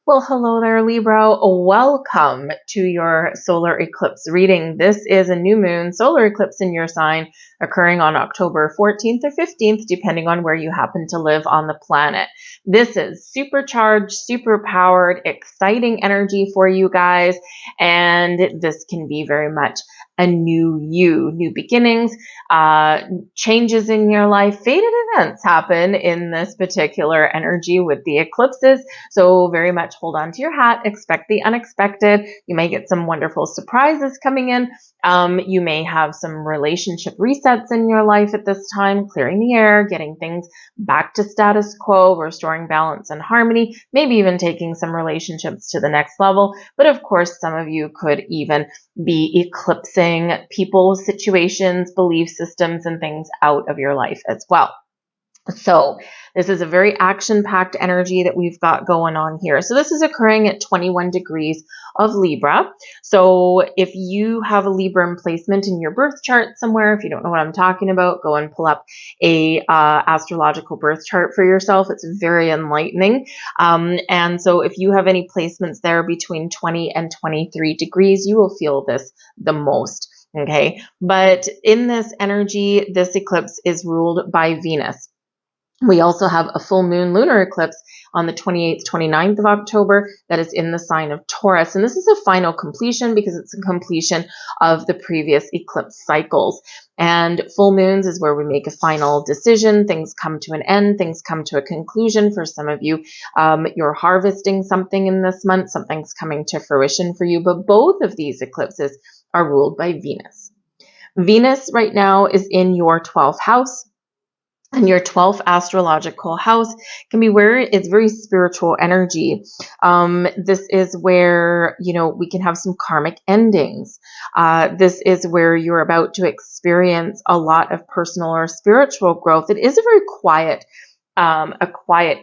Well, hello there, Libra. Welcome to your solar eclipse reading. This is a new moon solar eclipse in your sign occurring on October 14th or 15th, depending on where you happen to live on the planet. This is supercharged, super powered, exciting energy for you guys, and this can be very much a new you, new beginnings, changes in your life. Fated events happen in this particular energy with the eclipses. So very much hold on to your hat, expect the unexpected. You may get some wonderful surprises coming in. You may have some relationship resets in your life at this time, clearing the air, getting things back to status quo, restoring balance and harmony, maybe even taking some relationships to the next level. But of course, some of you could even be eclipsing people, situations, belief systems, and things out of your life as well. So this is a very action-packed energy that we've got going on here. So this is occurring at 21 degrees of Libra. So if you have a Libra placement in your birth chart somewhere, if you don't know what I'm talking about, go and pull up a astrological birth chart for yourself. It's very enlightening. And so if you have any placements there between 20 and 23 degrees, you will feel this the most. Okay, but in this energy, this eclipse is ruled by Venus. We also have a full moon lunar eclipse on the 28th, 29th of October that is in the sign of Taurus. And this is a final completion because it's a completion of the previous eclipse cycles. And full moons is where we make a final decision. Things come to an end. Things come to a conclusion. For some of you, you're harvesting something in this month. Something's coming to fruition for you. But both of these eclipses are ruled by Venus. Venus right now is in your 12th house. And your 12th astrological house can be where it's very spiritual energy. This is where, we can have some karmic endings. This is where you're about to experience a lot of personal or spiritual growth. It is a very quiet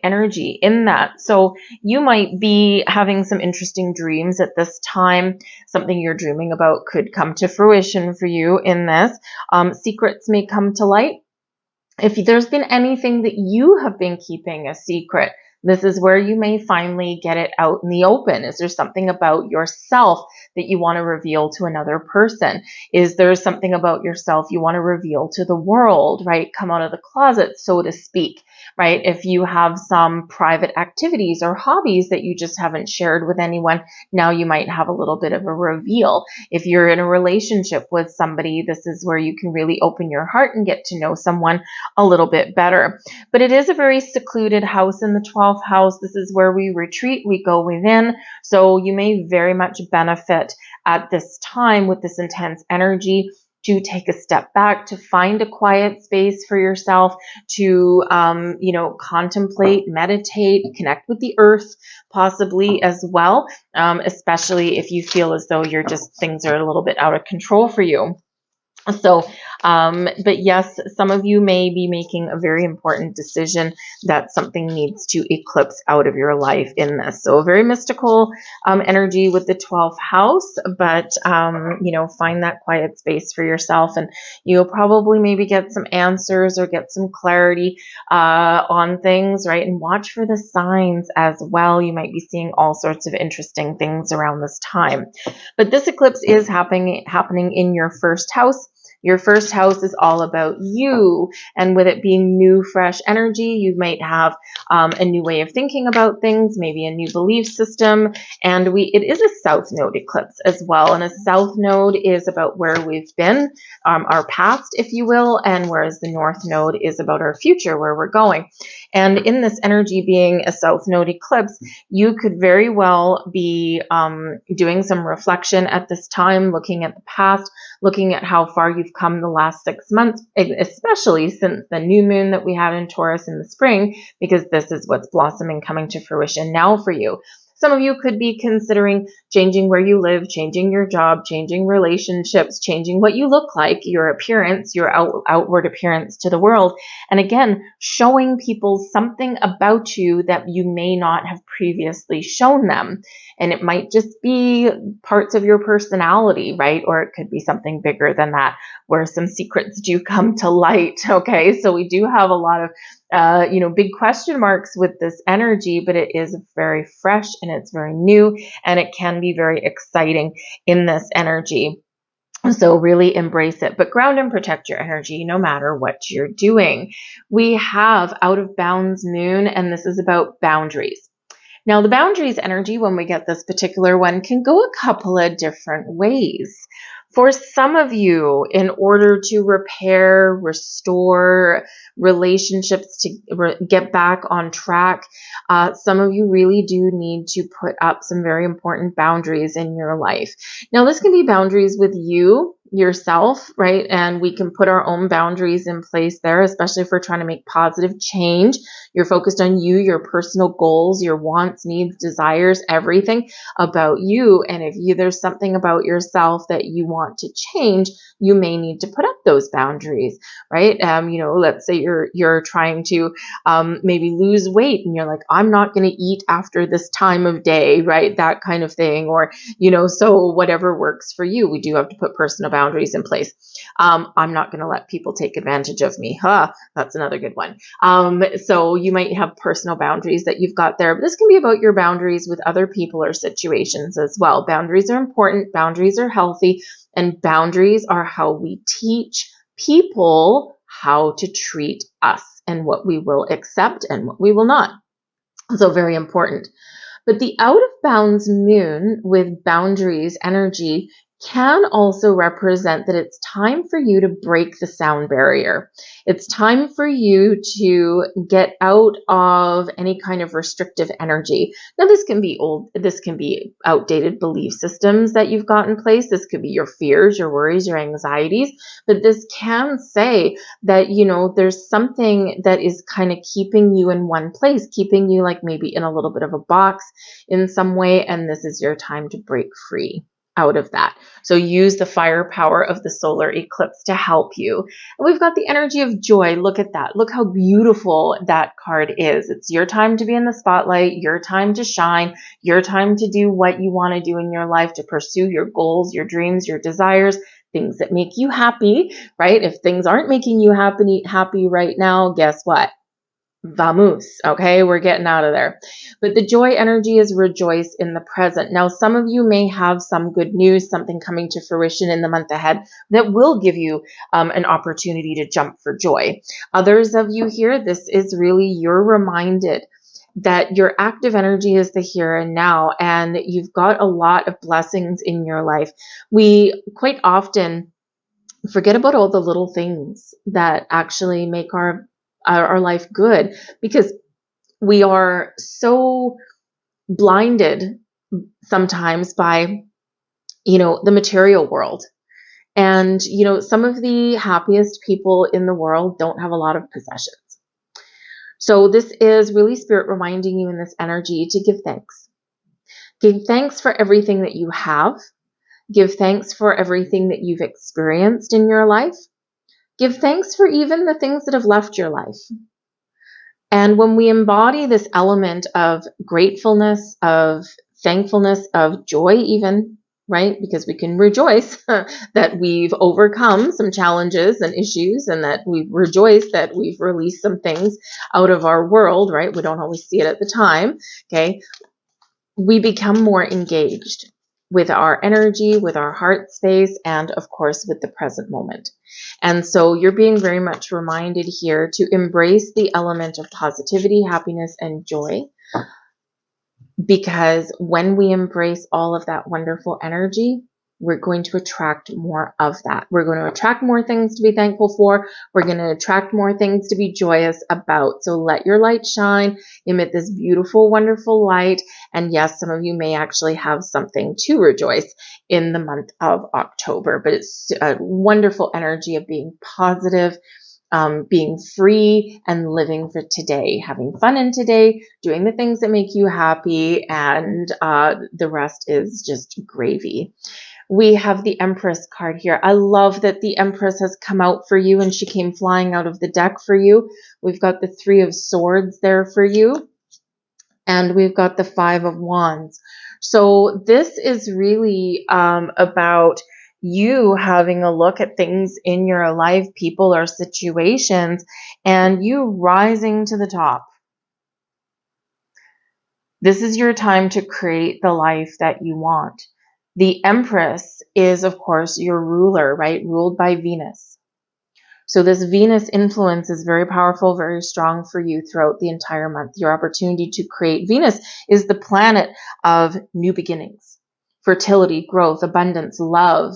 energy in that. So you might be having some interesting dreams at this time. Something you're dreaming about could come to fruition for you in this. Secrets may come to light. If there's been anything that you have been keeping a secret, this is where you may finally get it out in the open. Is there something about yourself that you want to reveal to another person? Is there something about yourself you want to reveal to the world, right? Come out of the closet, so to speak, right? If you have some private activities or hobbies that you just haven't shared with anyone, now you might have a little bit of a reveal. If you're in a relationship with somebody, this is where you can really open your heart and get to know someone a little bit better. But it is a very secluded house in the 12th house. This is where we retreat, we go within. So you may very much benefit at this time with this intense energy to take a step back, to find a quiet space for yourself, to, contemplate, meditate, connect with the earth, possibly as well, especially if you feel as though things are a little bit out of control for you. So, but yes, some of you may be making a very important decision that something needs to eclipse out of your life in this. So a very mystical energy with the 12th house, but, find that quiet space for yourself, and you'll probably maybe get some answers or get some clarity on things, right? And watch for the signs as well. You might be seeing all sorts of interesting things around this time. But this eclipse is happening in your first house. Your first house is all about you, and with it being new, fresh energy, you might have a new way of thinking about things, maybe a new belief system, and it is a south node eclipse as well, and a south node is about where we've been, our past, if you will, and whereas the north node is about our future, where we're going. And in this energy being a south node eclipse, you could very well be doing some reflection at this time, looking at the past, looking at how far you've come the last 6 months, especially since the new moon that we had in Taurus in the spring, because this is what's blossoming, coming to fruition now for you. Some of you could be considering changing where you live, changing your job, changing relationships, changing what you look like, your appearance, your outward appearance to the world. And again, showing people something about you that you may not have previously shown them. And it might just be parts of your personality, right? Or it could be something bigger than that, where some secrets do come to light. Okay, so we do have a lot of big question marks with this energy, but it is very fresh and it's very new, and it can be very exciting in this energy. So really embrace it, but ground and protect your energy no matter what you're doing. We have out of bounds moon, and this is about boundaries. Now, the boundaries energy, when we get this particular one, can go a couple of different ways. For some of you, in order to repair, restore relationships, to get back on track, some of you really do need to put up some very important boundaries in your life. Now, this can be boundaries with you, yourself, right? And we can put our own boundaries in place there, especially if we're trying to make positive change. You're focused on you, your personal goals, your wants, needs, desires, everything about you. And if there's something about yourself that you want to change, you may need to put up those boundaries, right? Let's say you're trying to maybe lose weight, and you're like, I'm not going to eat after this time of day, right? That kind of thing. Or, so whatever works for you, we do have to put personal boundaries in place. I'm not going to let people take advantage of me. That's another good one. So you might have personal boundaries that you've got there, but this can be about your boundaries with other people or situations as well. Boundaries are important. Boundaries are healthy, and boundaries are how we teach people how to treat us and what we will accept and what we will not. So very important. But the out of bounds moon with boundaries energy can also represent that it's time for you to break the sound barrier. It's time for you to get out of any kind of restrictive energy. Now, this can be outdated belief systems that you've got in place. This could be your fears, your worries, your anxieties, but this can say that, there's something that is kind of keeping you in one place, keeping you like maybe in a little bit of a box in some way, and this is your time to break free out of that. So use the firepower of the solar eclipse to help you. And we've got the energy of joy. Look at that. Look how beautiful that card is. It's your time to be in the spotlight, your time to shine, your time to do what you want to do in your life, to pursue your goals, your dreams, your desires, things that make you happy, right? If things aren't making you happy right now, guess what? Vamos, okay? We're getting out of there. But the joy energy is rejoice in the present. Now, some of you may have some good news, something coming to fruition in the month ahead that will give you an opportunity to jump for joy. Others of you here, this is really, you're reminded that your active energy is the here and now, and you've got a lot of blessings in your life. We quite often forget about all the little things that actually make our life good, because we are so blinded sometimes by, the material world. And, some of the happiest people in the world don't have a lot of possessions. So this is really spirit reminding you in this energy to give thanks. Give thanks for everything that you have. Give thanks for everything that you've experienced in your life. Give thanks for even the things that have left your life. And when we embody this element of gratefulness, of thankfulness, of joy even, right? Because we can rejoice that we've overcome some challenges and issues, and that we rejoice that we've released some things out of our world, right? We don't always see it at the time, okay? We become more engaged with our energy, with our heart space, and of course with the present moment. And so you're being very much reminded here to embrace the element of positivity, happiness, and joy, because when we embrace all of that wonderful energy, we're going to attract more of that. We're going to attract more things to be thankful for. We're going to attract more things to be joyous about. So let your light shine, emit this beautiful, wonderful light. And yes, some of you may actually have something to rejoice in the month of October, but it's a wonderful energy of being positive, being free, and living for today, having fun in today, doing the things that make you happy, and the rest is just gravy. We have the Empress card here. I love that the Empress has come out for you, and she came flying out of the deck for you. We've got the Three of Swords there for you, and we've got the Five of Wands. So this is really about, you having a look at things in your life, people or situations, and you rising to the top. This is your time to create the life that you want. The Empress is, of course, your ruler, right? Ruled by Venus. So this Venus influence is very powerful, very strong for you throughout the entire month. Your opportunity to create. Venus is the planet of new beginnings, fertility, growth, abundance, love,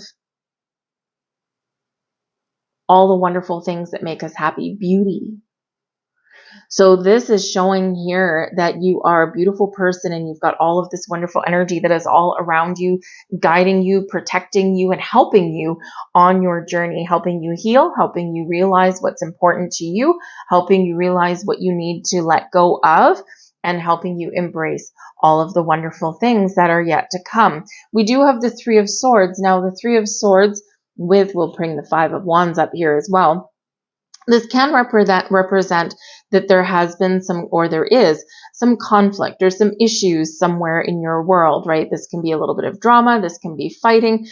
all the wonderful things that make us happy, beauty. So this is showing here that you are a beautiful person and you've got all of this wonderful energy that is all around you, guiding you, protecting you, and helping you on your journey, helping you heal, helping you realize what's important to you, helping you realize what you need to let go of, and helping you embrace all of the wonderful things that are yet to come. We do have the Three of Swords. Now, the Three of Swords we'll bring the Five of Wands up here as well. This can represent that there has been some, or there is some conflict or some issues somewhere in your world, right? This can be a little bit of drama. This can be fighting.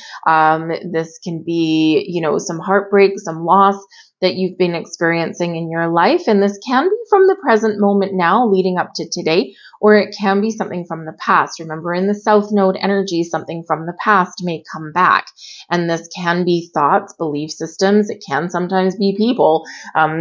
This can be, some heartbreak, some loss that you've been experiencing in your life. And this can be from the present moment now leading up to today, or it can be something from the past. Remember, in the South Node energy, something from the past may come back. And this can be thoughts, belief systems. It can sometimes be people,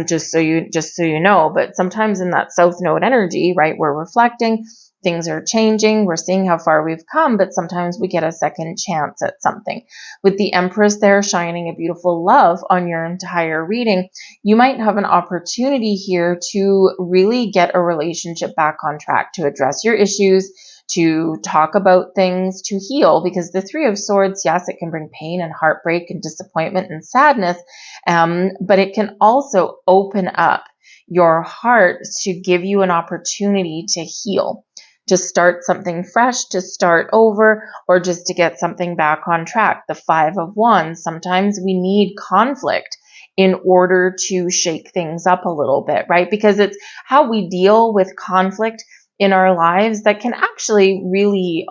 just so you know. But sometimes in that South Node energy, right, we're reflecting, things are changing, we're seeing how far we've come, but sometimes we get a second chance at something. With the Empress there shining a beautiful love on your entire reading, you might have an opportunity here to really get a relationship back on track, to address your issues, to talk about things, to heal, because the Three of Swords, yes, it can bring pain and heartbreak and disappointment and sadness, but it can also open up your heart to give you an opportunity to heal, to start something fresh, to start over, or just to get something back on track. The Five of Wands, sometimes we need conflict in order to shake things up a little bit, right? Because it's how we deal with conflict in our lives that can actually really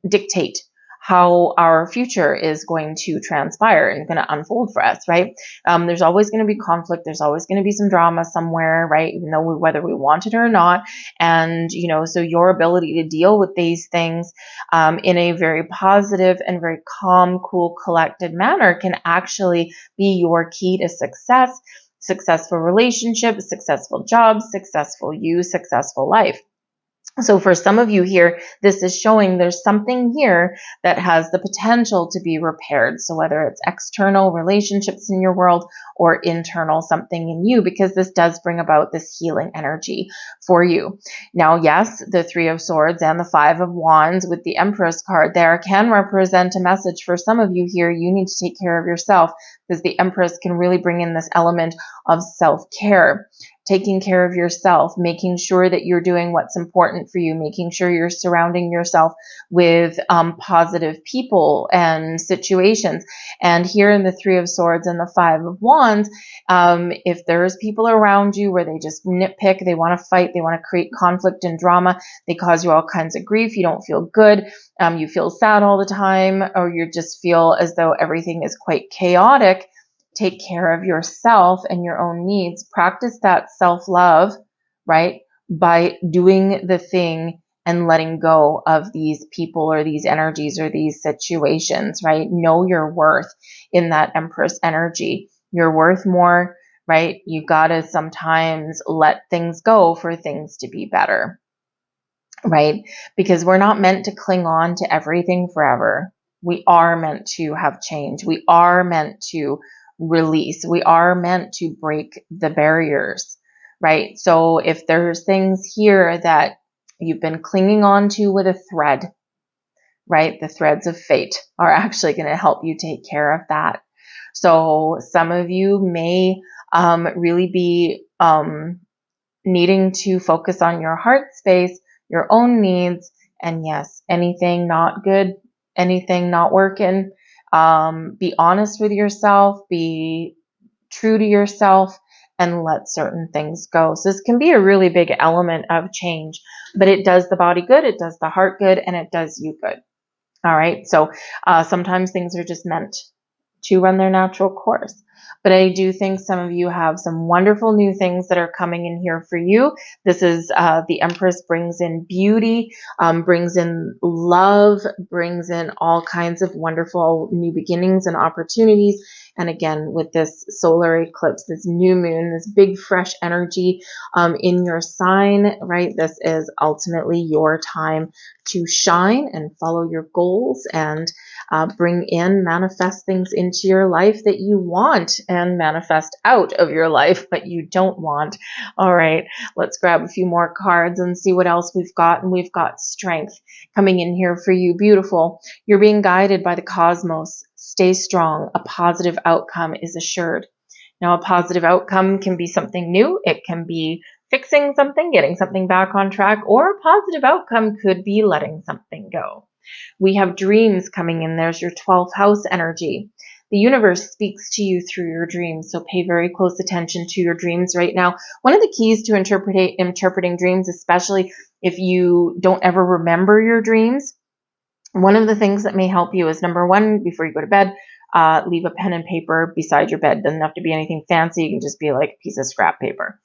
dictate how our future is going to transpire and going to unfold for us, right? There's always going to be conflict. There's always going to be some drama somewhere, right? Even though whether we want it or not. And, so your ability to deal with these things in a very positive and very calm, cool, collected manner can actually be your key to success, successful relationships, successful jobs, successful you, successful life. So for some of you here, this is showing there's something here that has the potential to be repaired. So whether it's external relationships in your world or internal something in you, because this does bring about this healing energy for you. Now, yes, the Three of Swords and the Five of Wands with the Empress card there can represent a message for some of you here. You need to take care of yourself, because the Empress can really bring in this element of self-care. Taking care of yourself, making sure that you're doing what's important for you, making sure you're surrounding yourself with positive people and situations. And here in the Three of Swords and the Five of Wands, if there's people around you where they just nitpick, they want to fight, they want to create conflict and drama, they cause you all kinds of grief, you don't feel good, you feel sad all the time, or you just feel as though everything is quite chaotic, take care of yourself and your own needs. Practice that self-love, right? By doing the thing and letting go of these people or these energies or these situations, right? Know your worth in that Empress energy. You're worth more, right? You gotta sometimes let things go for things to be better, right? Because we're not meant to cling on to everything forever. We are meant to have change. We are meant to release. We are meant to break the barriers, right? So if there's things here that you've been clinging on to with a thread, right? The threads of fate are actually going to help you take care of that. So some of you may really be needing to focus on your heart space, your own needs, and yes, anything not good, anything not working, be honest with yourself, be true to yourself, and let certain things go. So this can be a really big element of change, but it does the body good, it does the heart good, and it does you good. All right. So sometimes things are just meant to run their natural course. But I do think some of you have some wonderful new things that are coming in here for you. This is the Empress brings in beauty, brings in love, brings in all kinds of wonderful new beginnings and opportunities. And again, with this solar eclipse, this new moon, this big fresh energy in your sign, right? This is ultimately your time to shine and follow your goals and bring in, manifest things into your life that you want and manifest out of your life what you don't want. All right, let's grab a few more cards and see what else we've got. And we've got strength coming in here for you. Beautiful. You're being guided by the cosmos. Stay strong. A positive outcome is assured. Now, a positive outcome can be something new. It can be fixing something, getting something back on track, or a positive outcome could be letting something go. We have dreams coming in. There's your 12th house energy. The universe speaks to you through your dreams, so pay very close attention to your dreams right now. One of the keys to interpreting dreams, especially if you don't ever remember your dreams, one of the things that may help you is, number one, before you go to bed, leave a pen and paper beside your bed. Doesn't have to be anything fancy. It can just be like a piece of scrap paper.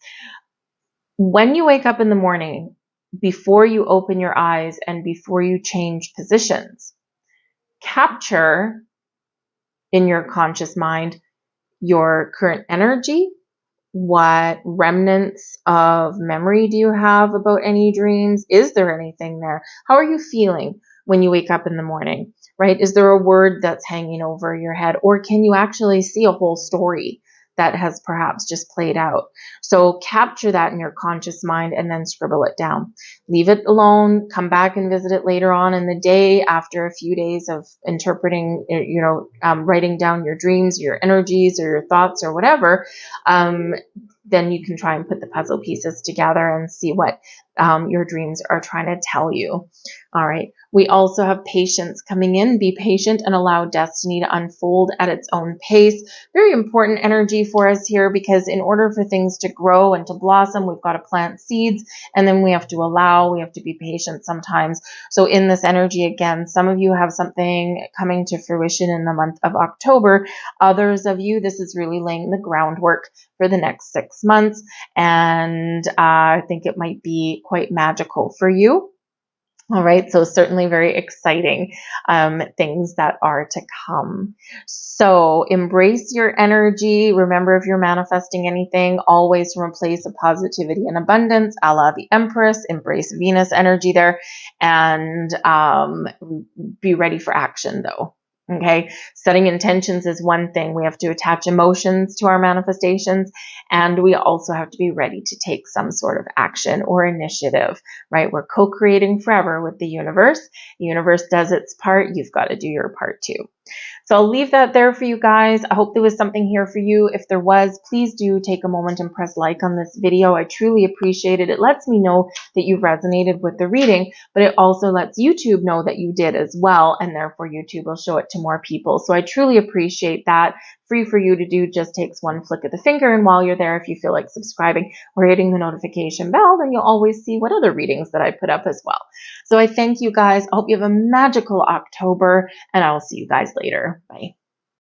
When you wake up in the morning, before you open your eyes and before you change positions, capture in your conscious mind your current energy. What remnants of memory do you have about any dreams? Is there anything there? How are you feeling when you wake up in the morning, right? Is there a word that's hanging over your head, or can you actually see a whole story that has perhaps just played out? So capture that in your conscious mind and then scribble it down. Leave it alone. Come back and visit it later on in the day after a few days of interpreting, writing down your dreams, your energies, or your thoughts, or whatever. Then you can try and put the puzzle pieces together and see what your dreams are trying to tell you. All right. We also have patience coming in. Be patient and allow destiny to unfold at its own pace. Very important energy for us here, because in order for things to grow and to blossom, we've got to plant seeds, and then we have to be patient sometimes. So in this energy, again, some of you have something coming to fruition in the month of October. Others of you, this is really laying the groundwork for the next 6 months. And I think it might be quite magical for you. All right, so certainly very exciting things that are to come. So embrace your energy. Remember, if you're manifesting anything, always from a place of positivity and abundance, a la the Empress. Embrace Venus energy there, and be ready for action though. Okay, setting intentions is one thing. We have to attach emotions to our manifestations, and we also have to be ready to take some sort of action or initiative, right? We're co-creating forever with the universe. The universe does its part. You've got to do your part too. So I'll leave that there for you guys. I hope there was something here for you. If there was, please do take a moment and press like on this video. I truly appreciate it. It lets me know that you've resonated with the reading, but it also lets YouTube know that you did as well, and therefore YouTube will show it to more people. So I truly appreciate that. Free for you to do, just takes one flick of the finger. And while you're there, if you feel like subscribing or hitting the notification bell, then you'll always see what other readings that I put up as well. So I thank you guys. I hope you have a magical October, and I will see you guys later. Bye.